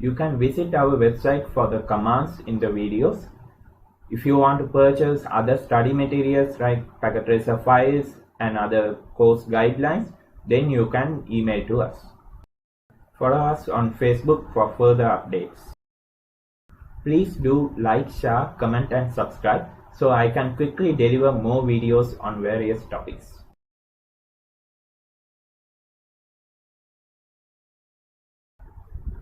You can visit our website for the commands in the videos. If you want to purchase other study materials like packet tracer files and other course guidelines, then you can email to us. Follow us on Facebook for further updates. Please do like, share, comment and subscribe so I can quickly deliver more videos on various topics.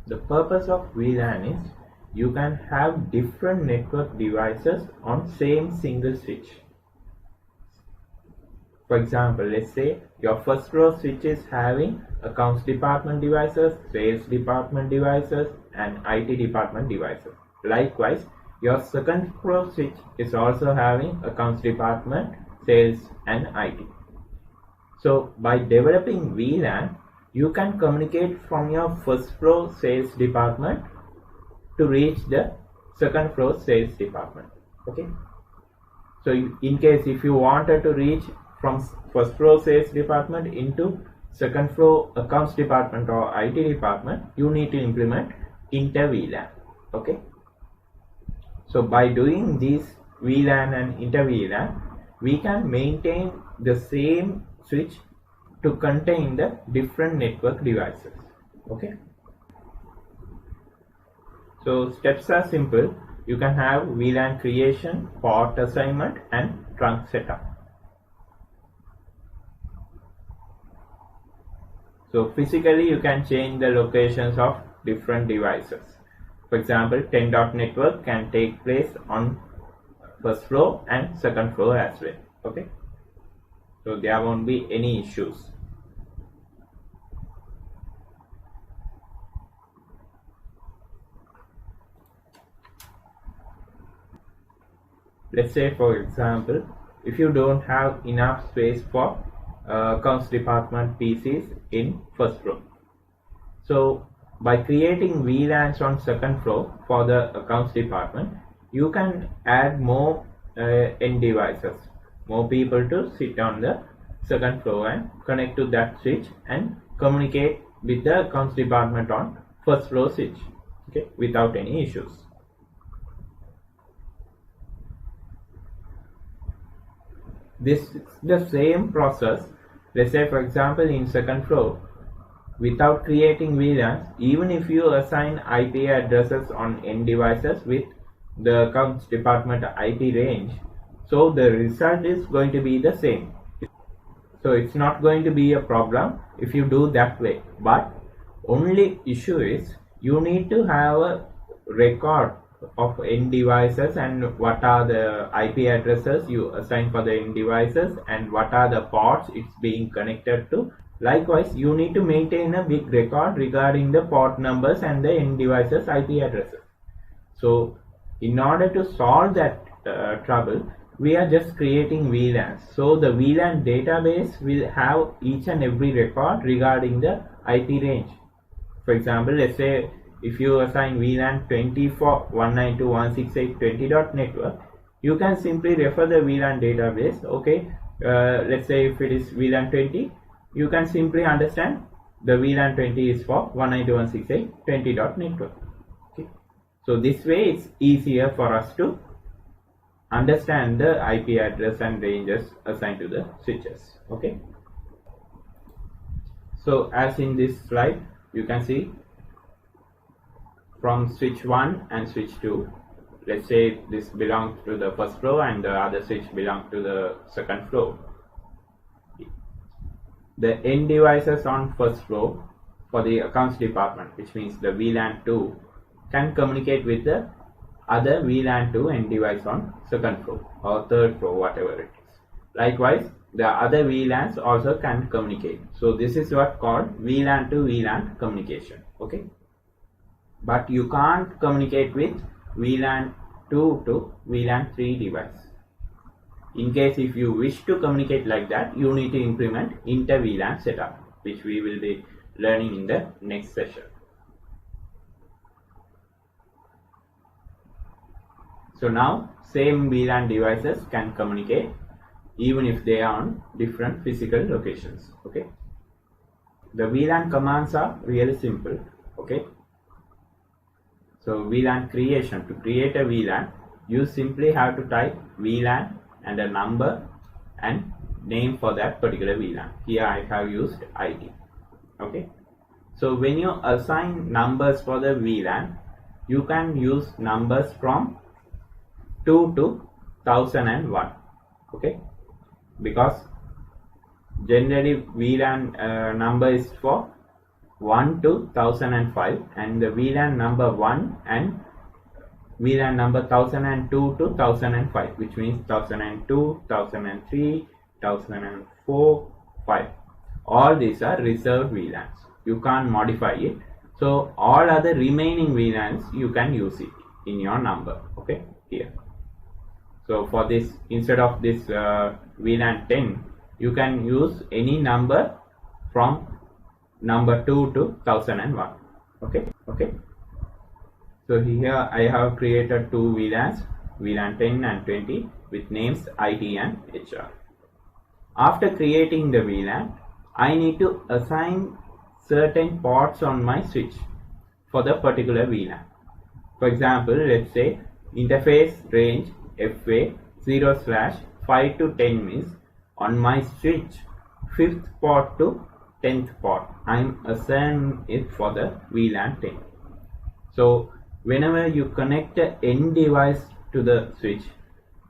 The purpose of VLAN is you can have different network devices on same single switch. For example, let's say your first row switch is having accounts department devices, sales department devices and IT department devices. Likewise, your second row switch is also having accounts department, sales and IT. So by developing VLAN, you can communicate from your first row sales department to reach the second row sales department. Okay. So in case if you wanted to reach from first row sales department into second row accounts department or IT department, you need to implement inter VLAN. Okay. So by doing this VLAN and inter VLAN, we can maintain the same switch to contain the different network devices. Okay. So steps are simple. You can have VLAN creation, port assignment and trunk setup. So physically you can change the locations of different devices. For example, 10.network can take place on first floor and second floor as well. Okay. So there won't be any issues. Let's say for example, if you don't have enough space for accounts department PCs in first row. So by creating VLANs on second floor for the accounts department, you can add more end devices, more people to sit on the second floor and connect to that switch and communicate with the accounts department on first floor switch, okay, without any issues. This is the same process. Let's say for example in second floor, without creating VLANs, even if you assign IP addresses on end devices with the accounts department IP range, so the result is going to be the same. So it's not going to be a problem if you do that way, but only issue is you need to have a record of end devices and what are the IP addresses you assign for the end devices and what are the ports it's being connected to. Likewise, you need to maintain a big record regarding the port numbers and the end devices IP addresses. So in order to solve that trouble, we are just creating VLANs. So the VLAN database will have each and every record regarding the IP range. For example, let's say if you assign VLAN 20 for 192.168.20.network, you can simply refer the VLAN database. Okay, let's say if it is VLAN 20, you can simply understand the VLAN 20 is for 192.168.20.network. Okay, so this way it's easier for us to understand the IP address and ranges assigned to the switches. Okay, so as in this slide, you can see from switch 1 and switch 2, let's say this belongs to the first floor and the other switch belongs to the second floor. The end devices on first floor for the accounts department, which means the VLAN 2, can communicate with the other VLAN 2 end device on second floor or third floor, whatever it is. Likewise, the other VLANs also can communicate. So this is what called VLAN to VLAN communication. Okay, but you can't communicate with VLAN 2 to VLAN 3 device. In case if you wish to communicate like that, you need to implement inter VLAN setup, which we will be learning in the next session. So now same VLAN devices can communicate even if they are on different physical locations. Okay, the VLAN commands are really simple. Okay, So VLAN creation, to create a VLAN, you simply have to type VLAN and a number and name for that particular VLAN. Here I have used ID. Okay. So when you assign numbers for the VLAN, you can use numbers from 2 to 1001. Okay. Because generally VLAN number is for 1 to 1005, and the VLAN number 1 and VLAN number 1002 to 1005, which means 1002, 1003, 1004, 5. All these are reserved VLANs. You can't modify it. So all other remaining VLANs you can use it in your number. Okay, here. So for this, instead of this VLAN 10, you can use any number from number 2 to 1001. Okay. So here I have created two VLANs, VLAN 10 and 20, with names IT and HR. After creating the VLAN, I need to assign certain ports on my switch for the particular VLAN. For example, let's say interface range FA 0/5 to 10 means on my switch 5th port to 10th port, I am assigning it for the VLAN 10. So whenever you connect the end device to the switch,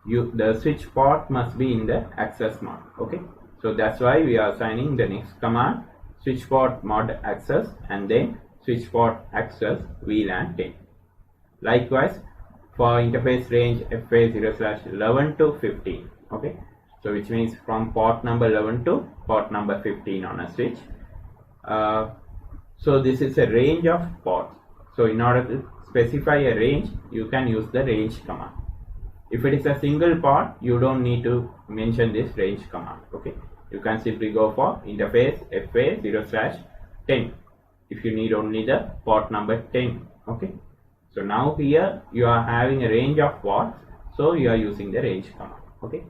the switch port must be in the access mode. Okay, so that's why we are assigning the next command, switch port mod access, and then switch port access VLAN 10. Likewise for interface range FA 0/11 to 15. Okay, so which means from port number 11 to port number 15 on a switch. So this is a range of ports. So in order to specify a range, you can use the range command. If it is a single port, you don't need to mention this range command. Okay, you can simply go for interface FA 0/10 if you need only the port number 10. Okay, so now here you are having a range of ports, so you are using the range command. Okay,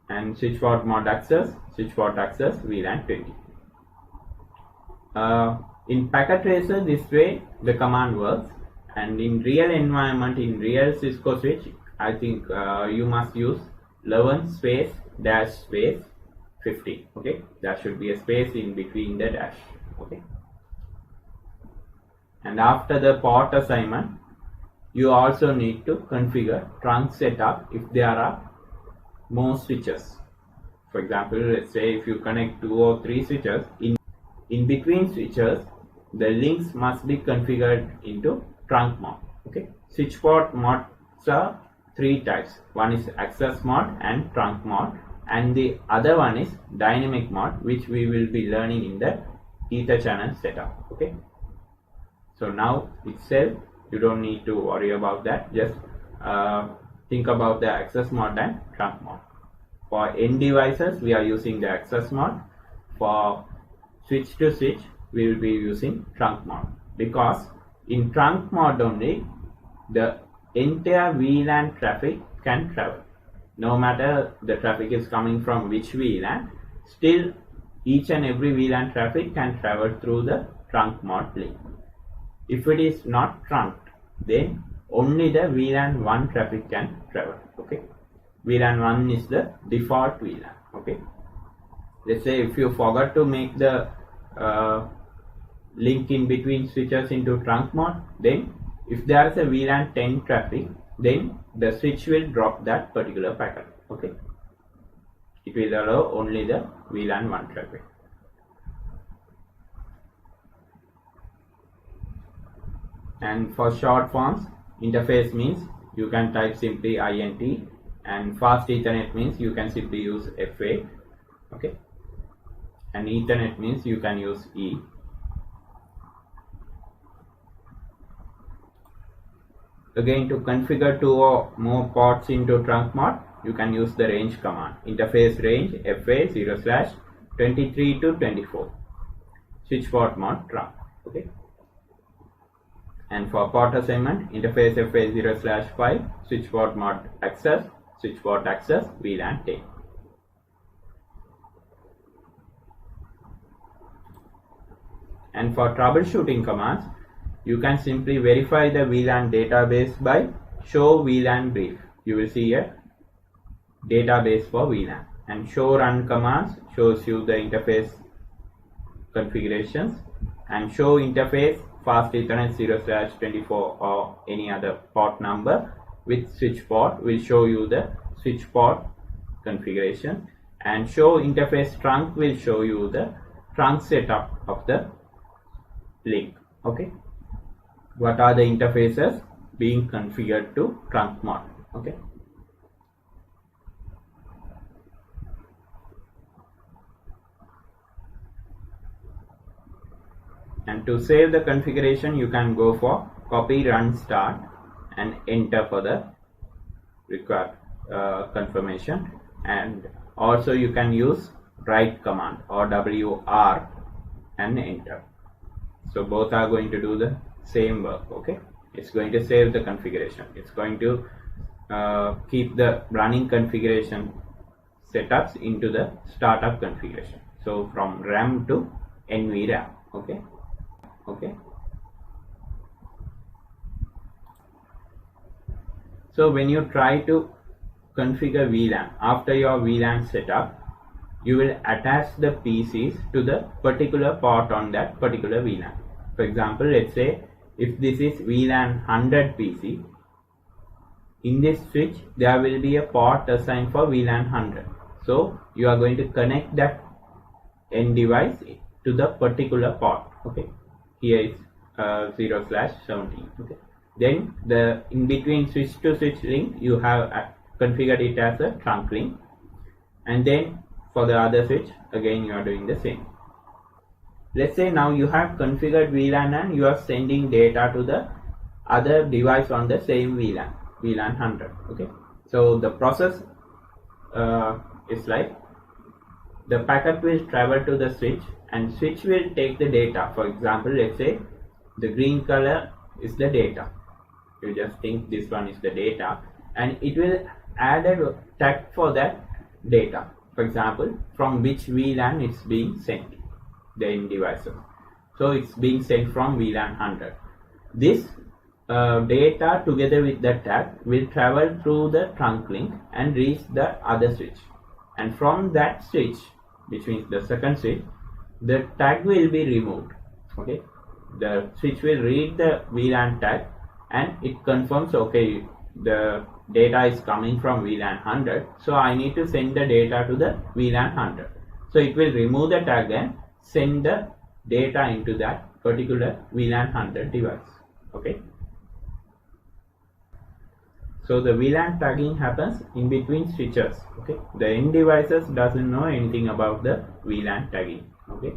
and switch port mod access, switch port access VLAN 20. In packet tracer, this way the command works, and in real environment, in real Cisco switch, I think you must use 11 space dash space 50. Okay, there should be a space in between the dash. Okay, and after the port assignment, you also need to configure trunk setup if there are more switches. For example, let's say if you connect 2 or 3 switches, in between switches, the links must be configured into trunk mode. Okay, switch port mods are 3 types. One is access mode and trunk mode, and the other one is dynamic mode, which we will be learning in the ether channel setup. Okay, so now itself you don't need to worry about that. Just think about the access mode and trunk mode. For end devices, we are using the access mode. For switch to switch, we will be using trunk mode, because in trunk mode only the entire VLAN traffic can travel. No matter the traffic is coming from which VLAN, still each and every VLAN traffic can travel through the trunk mode link. If it is not trunked, then only the VLAN 1 traffic can travel. Okay, VLAN 1 is the default VLAN. Okay, let's say if you forgot to make the link in between switches into trunk mode, then if there is a VLAN 10 traffic, then the switch will drop that particular packet. Okay, it will allow only the VLAN 1 traffic. And for short forms, interface means you can type simply INT, and fast Ethernet means you can simply use FA. Okay, and Ethernet means you can use E. Again, to configure 2 or more ports into trunk mode, you can use the range command. Interface range FA 0/23 to 24. Switch port mode trunk. Okay. And for port assignment, interface FA 0/5, switch port mode access, switch port access VLAN 10. And for troubleshooting commands, you can simply verify the VLAN database by show VLAN brief. You will see a database for VLAN, and show run commands shows you the interface configurations, and show interface fast Ethernet 0/24 or any other port number with switch port will show you the switch port configuration, and show interface trunk will show you the trunk setup of the link. Okay, what are the interfaces being configured to trunk mode? Okay, and to save the configuration you can go for copy run start and enter for the required confirmation, and also you can use write command or WR and enter. So both are going to do the same work. Okay, it's going to save the configuration, it's going to keep the running configuration setups into the startup configuration, so from RAM to NVRAM. Okay, so when you try to configure VLAN after your VLAN setup, you will attach the PCs to the particular port on that particular VLAN. For example, let's say if this is VLAN 100 PC, in this switch there will be a port assigned for VLAN 100. So you are going to connect that end device to the particular port. Okay, here is 0/17. Okay, then the in between switch to switch link you have configured it as a trunk link, and then for the other switch again you are doing the same. Let's say now you have configured VLAN and you are sending data to the other device on the same VLAN 100. Okay, so the process is like the packet will travel to the switch and switch will take the data. For example, let's say the green color is the data, you just think this one is the data, and it will add a tag for that data. For example, from which VLAN it's being sent, the end devices. So it's being sent from VLAN 100. This data together with the tag will travel through the trunk link and reach the other switch, and from that switch, which means the second switch, the tag will be removed. Okay, the switch will read the VLAN tag and it confirms, okay, the data is coming from VLAN 100, so I need to send the data to the VLAN 100. So it will remove the tag and send the data into that particular VLAN 100 device. Okay, so the VLAN tagging happens in between switches. Okay, the end devices doesn't know anything about the VLAN tagging. Okay,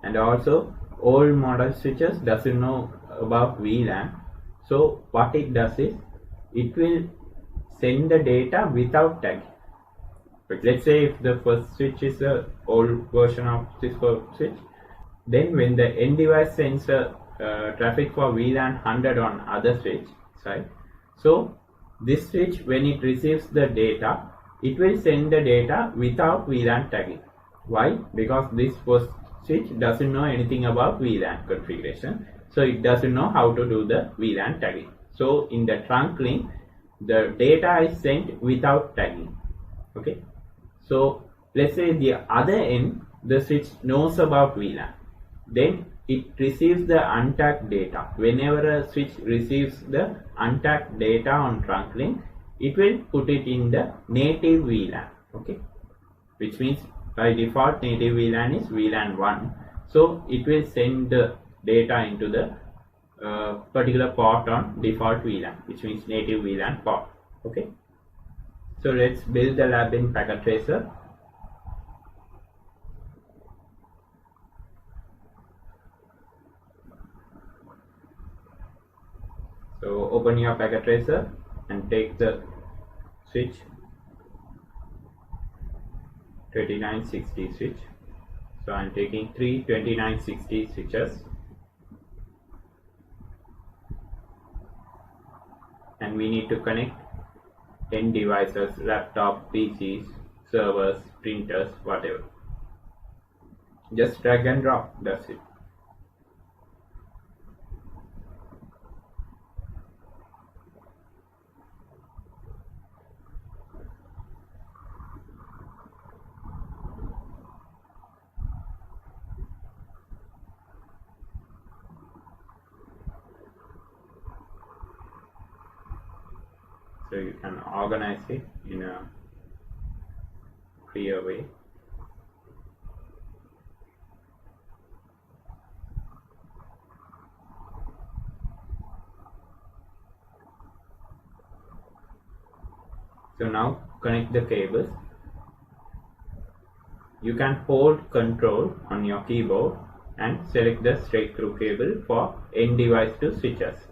and also old model switches doesn't know about VLAN. So what it does is it will send the data without tagging. But let's say if the first switch is a old version of Cisco switch, then when the end device sends a traffic for VLAN 100 on other switch side, so this switch, when it receives the data, it will send the data without VLAN tagging. Why? Because this first switch doesn't know anything about VLAN configuration, so it doesn't know how to do the VLAN tagging. So in the trunk link, the data is sent without tagging. Okay, so let's say the other end, the switch knows about VLAN, then it receives the untagged data. Whenever a switch receives the untagged data on trunk link, it will put it in the native VLAN. Okay, which means by default native VLAN is VLAN 1, so it will send the data into the particular port on default VLAN, which means native VLAN port. Okay, so let's build the lab in Packet Tracer. So open your Packet Tracer and take the switch 2960 switch. So I'm taking 3 2960 switches, and we need to connect end devices, laptop, PCs, servers, printers, whatever. Just drag and drop, that's it. So you can organize it in a clear way. So now connect the cables. You can hold Control on your keyboard and select the straight through cable for end device to switches.